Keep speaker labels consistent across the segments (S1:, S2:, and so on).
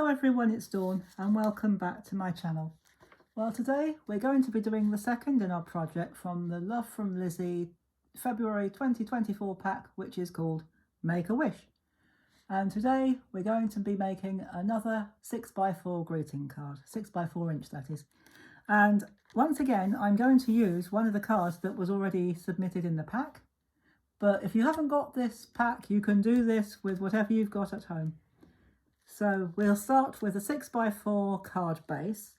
S1: everyone, it's Dawn and welcome back to my channel. Well, today we're going to be doing the second in our project from the Love from LIZI February 2024 pack, which is called Make a Wish. And today we're going to be making another 6x4 greeting card, 6x4 inch that is. And once again, I'm going to use one of the cards that was already submitted in the pack. But if you haven't got this pack, you can do this with whatever you've got at home. So we'll start with a 6x4 card base.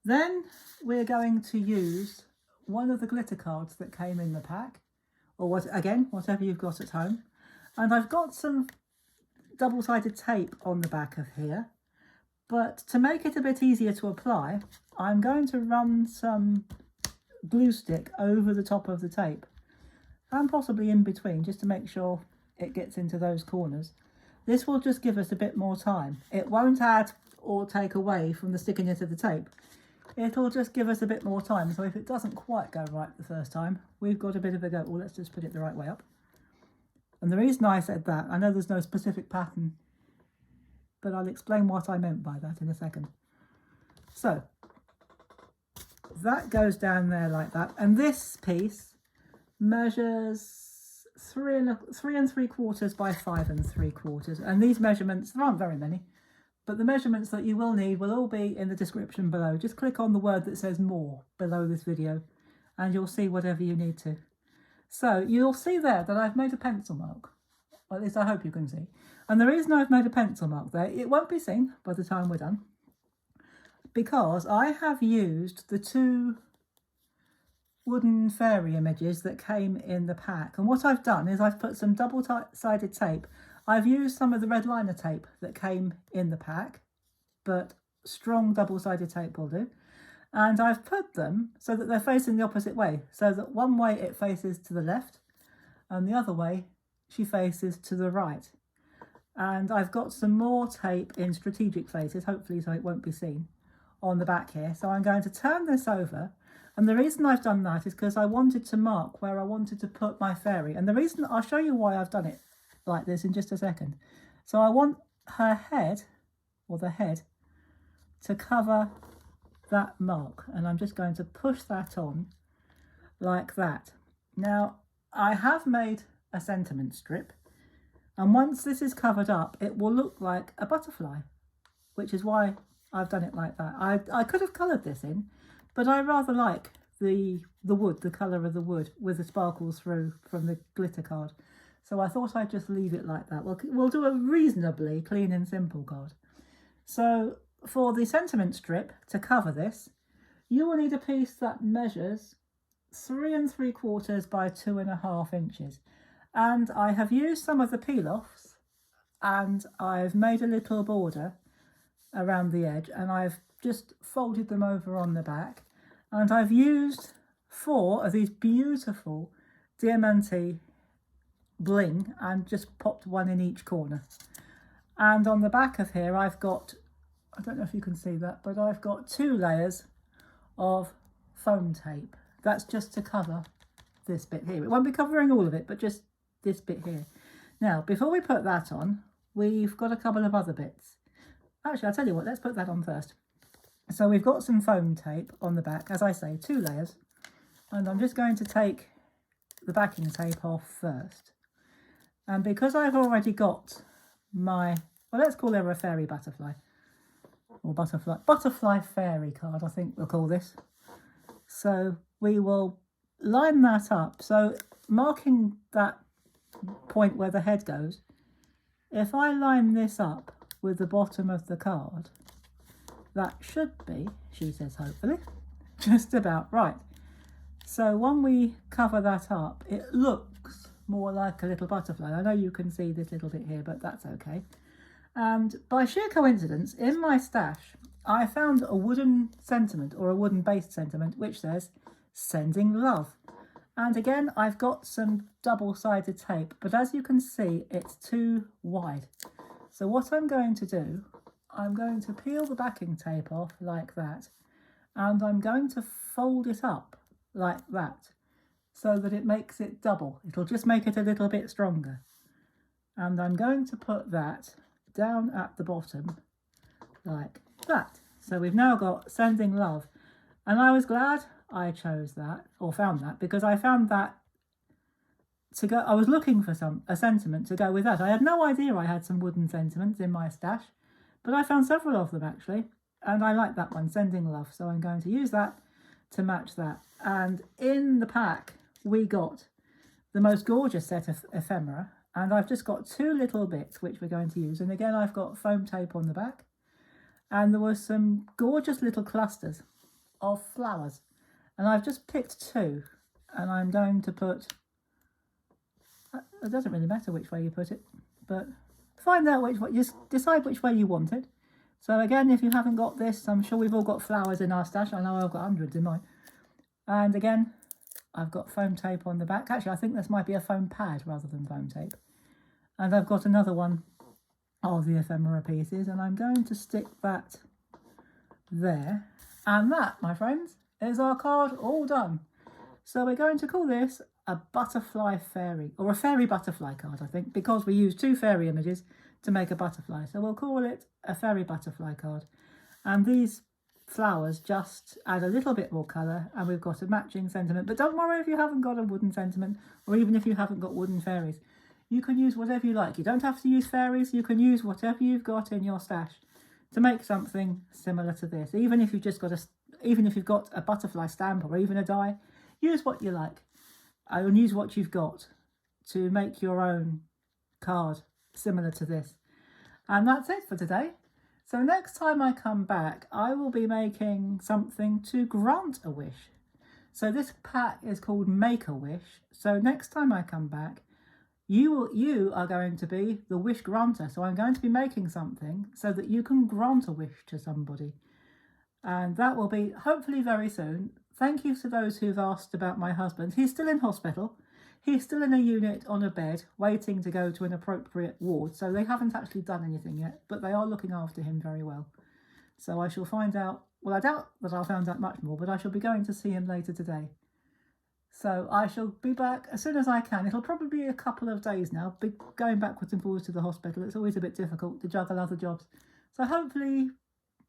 S1: Then we're going to use one of the glitter cards that came in the pack, or whatever you've got at home. And I've got some double-sided tape on the back of here, but to make it a bit easier to apply, I'm going to run some glue stick over the top of the tape and possibly in between, just to make sure it gets into those corners. This will just give us a bit more time. It won't add or take away from the stickiness of the tape. It'll just give us a bit more time. So if it doesn't quite go right the first time, we've got a bit of a go. Well, let's just put it the right way up. And the reason I said that, I know there's no specific pattern, but I'll explain what I meant by that in a second. So that goes down there like that. And this piece measures 3 3¾ by 5 3/4, and these measurements, there aren't very many, but the measurements that you will need will all be in the description below. Just click on the word that says more below this video and you'll see whatever you need to. So you'll see there that I've made a pencil mark, or at least I hope you can see. And the reason I've made a pencil mark there, it won't be seen by the time we're done, because I have used the 2 wooden fairy images that came in the pack. And what I've done is I've put some double-sided tape. I've used some of the red liner tape that came in the pack, but strong double-sided tape will do. And I've put them so that they're facing the opposite way, so that one way it faces to the left and the other way she faces to the right. And I've got some more tape in strategic places, hopefully so it won't be seen, on the back here. So I'm going to turn this over. And the reason I've done that is because I wanted to mark where I wanted to put my fairy. And the reason, I'll show you why I've done it like this in just a second. So I want her head, or the head, to cover that mark. And I'm just going to push that on like that. Now, I have made a sentiment strip. And once this is covered up, it will look like a butterfly, which is why I've done it like that. I could have coloured this in, but I rather like the wood, the colour of the wood with the sparkles through from the glitter card. So I thought I'd just leave it like that. We'll do a reasonably clean and simple card. So for the sentiment strip to cover this, you will need a piece that measures 3 3/4 by 2½ inches. And I have used some of the peel-offs and I've made a little border around the edge, and I've just folded them over on the back, and I've used 4 of these beautiful diamante bling and just popped one in each corner. And on the back of here I've got, I don't know if you can see that, but I've got 2 layers of foam tape. That's just to cover this bit here. It won't be covering all of it, but just this bit here. Now, before we put that on, we've got a couple of other bits. Actually, I'll tell you what, let's put that on first. So we've got some foam tape on the back, as I say, 2 layers. And I'm just going to take the backing tape off first. And because I've already got my, well, let's call her a fairy butterfly. Or butterfly fairy card, I think we'll call this. So we will line that up. So marking that point where the head goes, if I line this up with the bottom of the card, that should be, she says hopefully, just about right. So when we cover that up, it looks more like a little butterfly. I know you can see this little bit here, but that's okay. And by sheer coincidence, in my stash, I found a wooden sentiment, or a wooden based sentiment, which says, sending love. And again, I've got some double-sided tape, but as you can see, it's too wide. So what I'm going to do, I'm going to peel the backing tape off like that, and I'm going to fold it up like that, so that it makes it double. It'll just make it a little bit stronger. And I'm going to put that down at the bottom like that. So we've now got Sending Love. And I was glad I chose that, or found that, because I found that to go, I was looking for a sentiment to go with that. I had no idea I had some wooden sentiments in my stash, but I found several of them actually, and I like that one, Sending Love, so I'm going to use that to match that. And in the pack we got the most gorgeous set of ephemera, and I've just got two little bits which we're going to use, and again I've got foam tape on the back, and there were some gorgeous little clusters of flowers, and I've just picked two, and I'm going to put, it doesn't really matter which way you put it, but find out which way, just decide which way you want it. So again, if you haven't got this, I'm sure we've all got flowers in our stash. I know I've got hundreds in mine. And again, I've got foam tape on the back. Actually, I think this might be a foam pad rather than foam tape. And I've got another one of the ephemera pieces, and I'm going to stick that there. And that, my friends, is our card all done. So we're going to call this a butterfly fairy, or a fairy butterfly card, I think, because we use two fairy images to make a butterfly. So we'll call it a fairy butterfly card. And these flowers just add a little bit more colour, and we've got a matching sentiment. But don't worry if you haven't got a wooden sentiment, or even if you haven't got wooden fairies. You can use whatever you like. You don't have to use fairies. You can use whatever you've got in your stash to make something similar to this. Even if you've just got even if you've got a butterfly stamp or even a die, use what you like. I will use what you've got to make your own card similar to this. And that's it for today. So next time I come back, I will be making something to grant a wish. So this pack is called Make a Wish. So next time I come back, you are going to be the wish granter. So I'm going to be making something so that you can grant a wish to somebody. And that will be hopefully very soon. Thank you to those who've asked about my husband. He's still in hospital. He's still in a unit on a bed waiting to go to an appropriate ward. So they haven't actually done anything yet, but they are looking after him very well. So I shall find out, well, I doubt that I'll find out much more, but I shall be going to see him later today. So I shall be back as soon as I can. It'll probably be a couple of days now. Going backwards and forwards to the hospital, it's always a bit difficult to juggle other jobs. So hopefully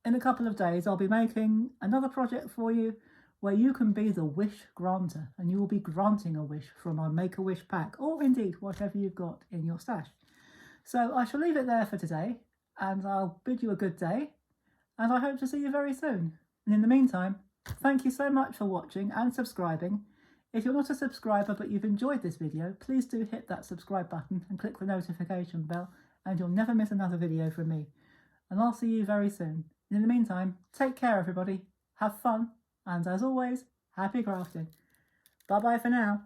S1: in a couple of days I'll be making another project for you where you can be the wish granter, and you will be granting a wish from our Make-A-Wish pack, or indeed whatever you've got in your stash. So I shall leave it there for today, and I'll bid you a good day, and I hope to see you very soon. And in the meantime, thank you so much for watching and subscribing. If you're not a subscriber but you've enjoyed this video, please do hit that subscribe button and click the notification bell, and you'll never miss another video from me. And I'll see you very soon. And in the meantime, take care everybody, have fun, and as always, happy crafting. Bye bye for now.